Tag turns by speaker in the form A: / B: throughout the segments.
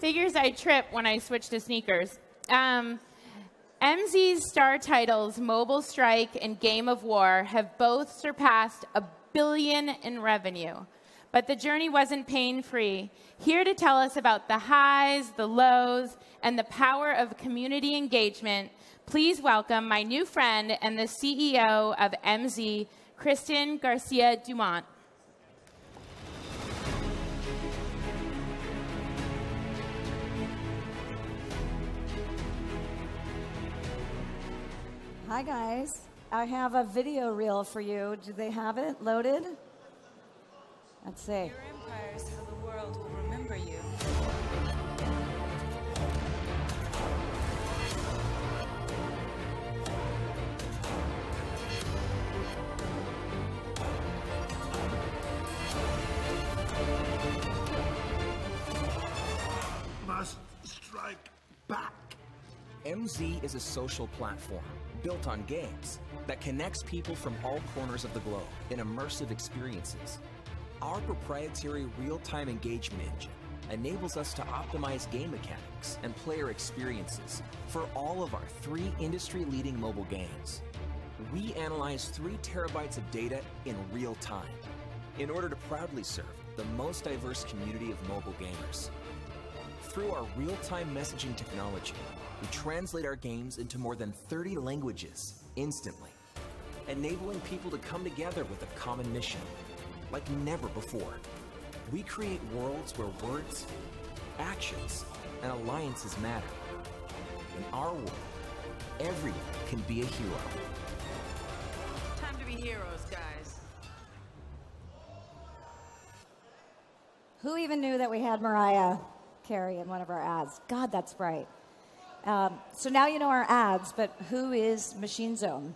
A: Figures I trip when I switch to sneakers. MZ's star titles, Mobile Strike and Game of War, have both surpassed $1 billion in revenue. But the journey wasn't pain-free. Here to tell us about the highs, the lows, and the power of community engagement, please welcome my new friend and the CEO of MZ, Kristen Garcia Dumont.
B: Hi, guys. I have a video reel for you. Do they have it loaded? Let's see.
C: Your empire is how the world will remember you.
D: Must strike back.
E: MZ is a social platform built on games that connects people from all corners of the globe in immersive experiences. Our proprietary real-time engagement engine enables us to optimize game mechanics and player experiences for all of our 3 industry-leading mobile games. We analyze 3 terabytes of data in real time in order to proudly serve the most diverse community of mobile gamers. Through our real-time messaging technology, we translate our games into more than 30 languages instantly, enabling people to come together with a common mission, like never before. We create worlds where words, actions, and alliances matter. In our world, everyone can be a hero.
C: Time to be heroes, guys.
B: Who even knew that we had Mariah Carey in one of our ads? God, that's bright. So now you know our ads, but who is Machine Zone?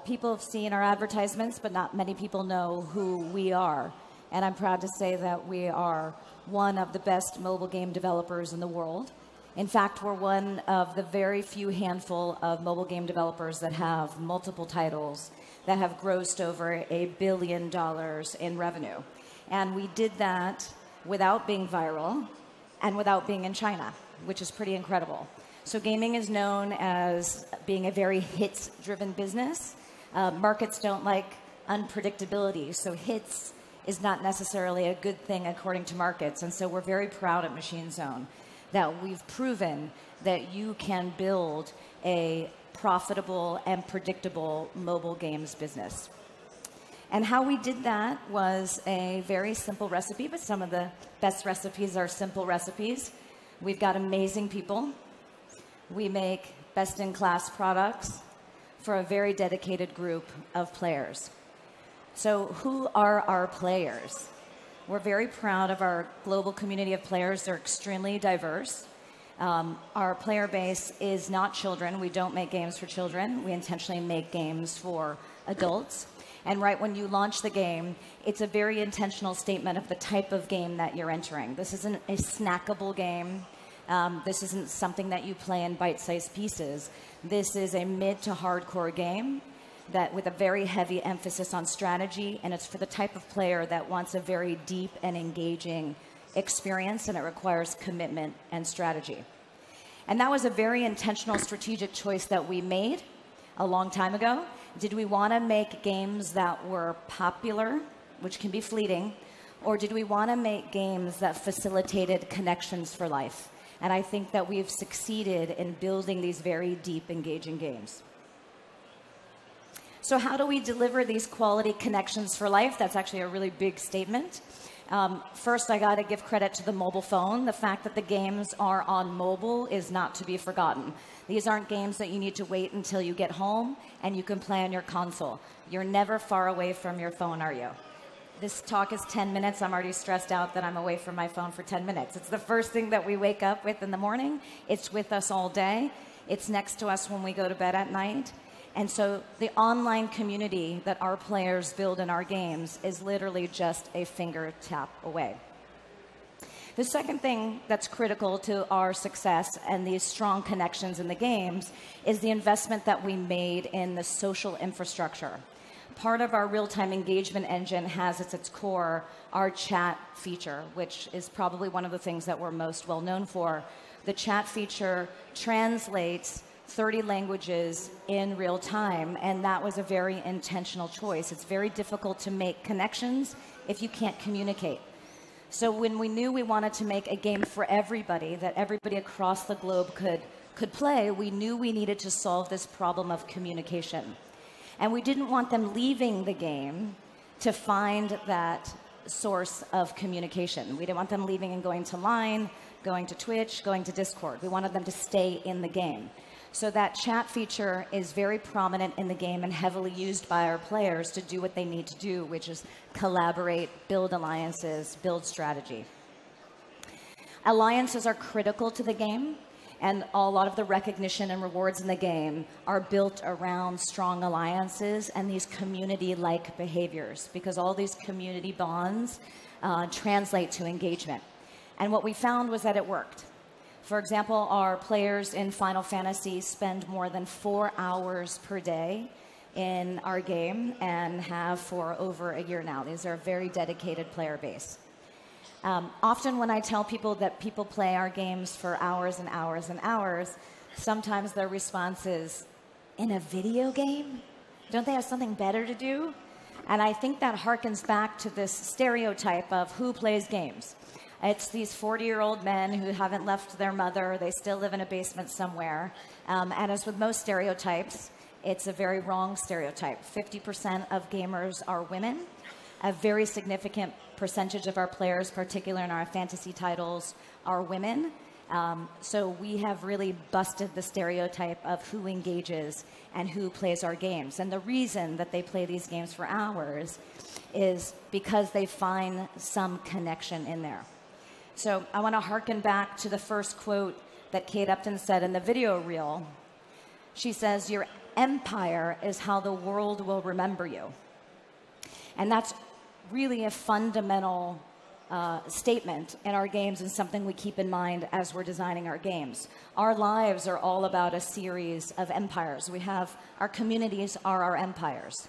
B: People have seen our advertisements, but not many people know who we are. And I'm proud to say that we are one of the best mobile game developers in the world. In fact, we're one of the very few handful of mobile game developers that have multiple titles that have grossed over $1 billion in revenue. And we did that without being viral and without being in China, which is pretty incredible. So gaming is known as being a very hits-driven business. Markets don't like unpredictability, so hits is not necessarily a good thing according to markets. And so we're very proud at Machine Zone that we've proven that you can build a profitable and predictable mobile games business. And how we did that was a very simple recipe, but some of the best recipes are simple recipes. We've got amazing people. We make best-in-class products for a very dedicated group of players. So who are our players? We're very proud of our global community of players. They're extremely diverse. Our player base is not children. We don't make games for children. We intentionally make games for adults. And right when you launch the game, it's a very intentional statement of the type of game that you're entering. This isn't a snackable game. This isn't something that you play in bite-sized pieces. This is a mid to hardcore game that with a very heavy emphasis on strategy, and it's for the type of player that wants a very deep and engaging experience, and it requires commitment and strategy. And that was a very intentional strategic choice that we made a long time ago. Did we want to make games that were popular, which can be fleeting, or did we want to make games that facilitated connections for life? And I think that we've succeeded in building these very deep, engaging games. So how do we deliver these quality connections for life? That's actually a really big statement. First, I got to give credit to the mobile phone. The fact that the games are on mobile is not to be forgotten. These aren't games that you need to wait until you get home and you can play on your console. You're never far away from your phone, are you? This talk is 10 minutes. I'm already stressed out that I'm away from my phone for 10 minutes. It's the first thing that we wake up with in the morning. It's with us all day. It's next to us when we go to bed at night. And so the online community that our players build in our games is literally just a finger tap away. The second thing that's critical to our success and these strong connections in the games is the investment that we made in the social infrastructure. part of our real-time engagement engine has at its core our chat feature, which is probably one of the things that we're most well known for. The chat feature translates 30 languages in real time, and that was a very intentional choice. It's very difficult to make connections if you can't communicate. So when we knew we wanted to make a game for everybody, that everybody across the globe could play, we knew we needed to solve this problem of communication. And we didn't want them leaving the game to find that source of communication. We didn't want them leaving and going to Line, going to Twitch, going to Discord. We wanted them to stay in the game. So that chat feature is very prominent in the game and heavily used by our players to do what they need to do, which is collaborate, build alliances, build strategy. Alliances are critical to the game, and a lot of the recognition and rewards in the game are built around strong alliances and these community-like behaviors, because all these community bonds translate to engagement. And what we found was that it worked. For example, our players in Final Fantasy spend more than 4 hours per day in our game and have for over a year now. These are a very dedicated player base. Often when I tell people that people play our games for hours and hours and hours, sometimes their response is, in a video game? Don't they have something better to do? And I think that harkens back to this stereotype of who plays games. It's these 40-year-old men who haven't left their mother. They still live in a basement somewhere. And as with most stereotypes, it's a very wrong stereotype. 50% of gamers are women. A very significant percentage of our players, particularly in our fantasy titles, are women. So we have really busted the stereotype of who engages and who plays our games. And the reason that they play these games for hours is because they find some connection in there. So I want to harken back to the first quote that Kate Upton said in the video reel. She says, "Your empire is how the world will remember you." And that's really a fundamental statement in our games and something we keep in mind as we're designing our games. Our lives are all about a series of empires. We have our communities are our empires.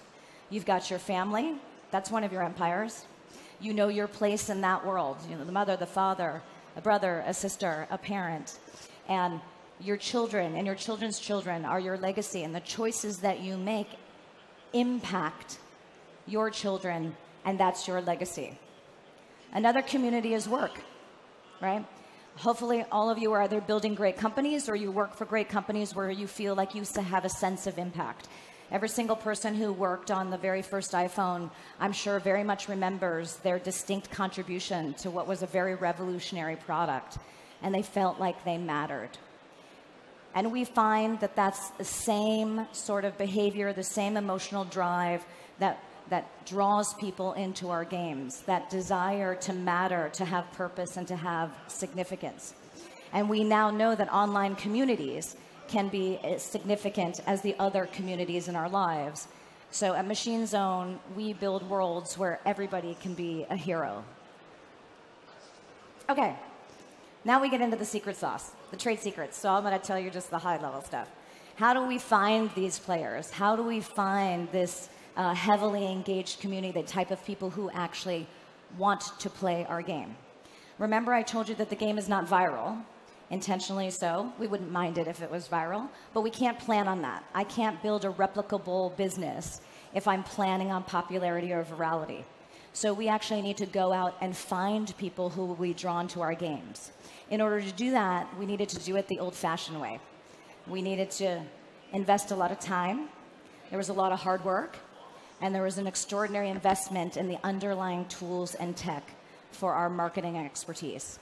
B: You've got your family. That's one of your empires. You know your place in that world. You know, the mother, the father, a brother, a sister, a parent. And your children and your children's children are your legacy. And the choices that you make impact your children, and that's your legacy. Another community is work, right? Hopefully all of you are either building great companies or you work for great companies where you feel like you have a sense of impact. Every single person who worked on the very first iPhone, I'm sure very much remembers their distinct contribution to what was a very revolutionary product, and they felt like they mattered. And we find that that's the same sort of behavior, the same emotional drive that draws people into our games, that desire to matter, to have purpose, and to have significance. And we now know that online communities can be as significant as the other communities in our lives. So at Machine Zone, we build worlds where everybody can be a hero. Okay, now we get into the secret sauce, the trade secrets. So I'm going to tell you just the high-level stuff. How do we find these players? How do we find this heavily engaged community, the type of people who actually want to play our game? Remember, I told you that the game is not viral. Intentionally so. We wouldn't mind it if it was viral, but we can't plan on that. I can't build a replicable business if I'm planning on popularity or virality. So we actually need to go out and find people who will be drawn to our games. In order to do that, we needed to do it the old-fashioned way. We needed to invest a lot of time. There was a lot of hard work, and there was an extraordinary investment in the underlying tools and tech for our marketing expertise.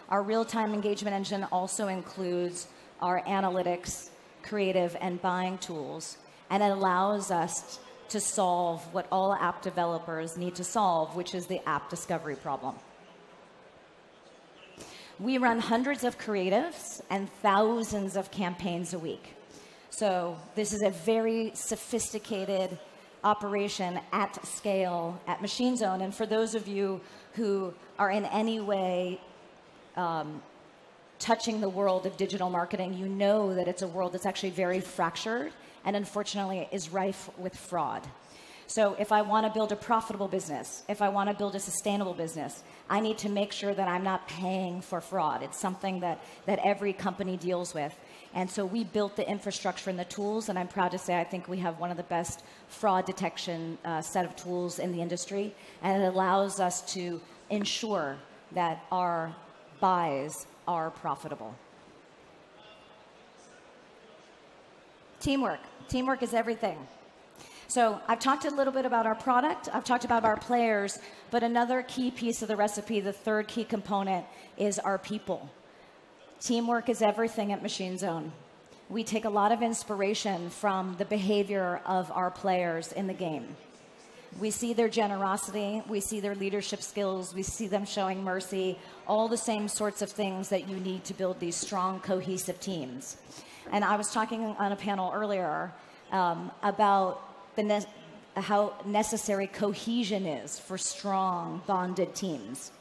B: Our real-time engagement engine also includes our analytics, creative, and buying tools, and it allows us to solve what all app developers need to solve, which is the app discovery problem. We run hundreds of creatives and thousands of campaigns a week. So this is a very sophisticated operation at scale at Machine Zone. And for those of you who are in any way touching the world of digital marketing, you know that it's a world that's actually very fractured and unfortunately is rife with fraud. So if I want to build a profitable business, if I want to build a sustainable business, I need to make sure that I'm not paying for fraud. It's something that every company deals with. And so we built the infrastructure and the tools, and I'm proud to say I think we have one of the best fraud detection set of tools in the industry, and it allows us to ensure that our buys are profitable. Teamwork. Teamwork is everything. So I've talked a little bit about our product, I've talked about our players, but another key piece of the recipe, the third key component, is our people. Teamwork is everything at Machine Zone. We take a lot of inspiration from the behavior of our players in the game. We see their generosity, we see their leadership skills, we see them showing mercy, all the same sorts of things that you need to build these strong, cohesive teams. And I was talking on a panel earlier about how necessary cohesion is for strong, bonded teams.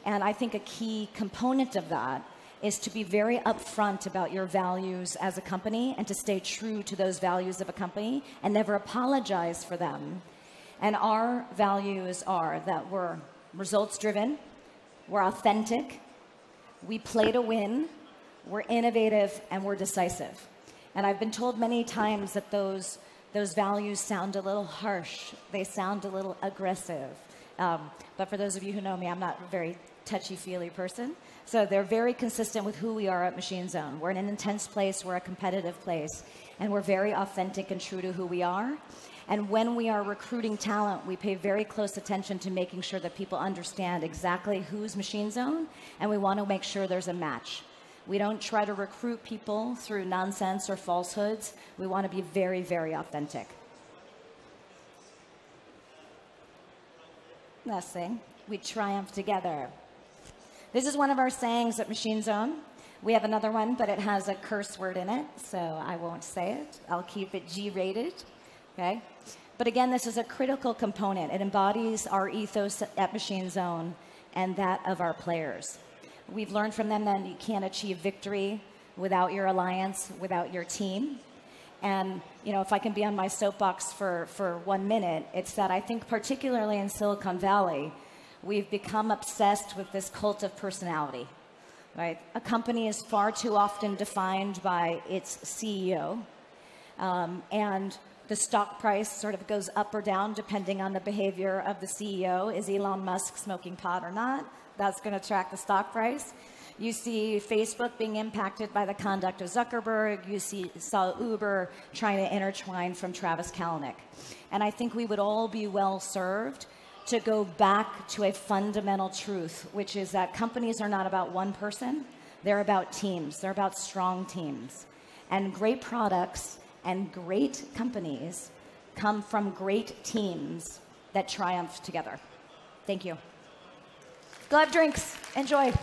B: And I think a key component of that is to be very upfront about your values as a company and to stay true to those values of a company and never apologize for them. And our values are that we're results-driven, we're authentic, we play to win, we're innovative, and we're decisive. And I've been told many times that those values sound a little harsh. They sound a little aggressive. But for those of you who know me, I'm not a very touchy-feely person. So they're very consistent with who we are at Machine Zone. We're in an intense place, we're a competitive place, and we're very authentic and true to who we are. And when we are recruiting talent, we pay very close attention to making sure that people understand exactly who's Machine Zone, and we want to make sure there's a match. We don't try to recruit people through nonsense or falsehoods. We want to be very, very authentic. Last thing, we triumph together. This is one of our sayings at Machine Zone. We have another one, but it has a curse word in it, so I won't say it. I'll keep it G-rated, okay? But again, this is a critical component. It embodies our ethos at Machine Zone and that of our players. We've learned from them that you can't achieve victory without your alliance, without your team. And, you know, if I can be on my soapbox for 1 minute, it's that I think particularly in Silicon Valley, we've become obsessed with this cult of personality, right? A company is far too often defined by its CEO, and the stock price sort of goes up or down depending on the behavior of the CEO. Is Elon Musk smoking pot or not? That's going to track the stock price. You see Facebook being impacted by the conduct of Zuckerberg. You saw Uber trying to intertwine from Travis Kalanick. And I think we would all be well served to go back to a fundamental truth, which is that companies are not about one person. They're about teams. They're about strong teams. And great products and great companies come from great teams that triumph together. Thank you. Go have drinks. Enjoy.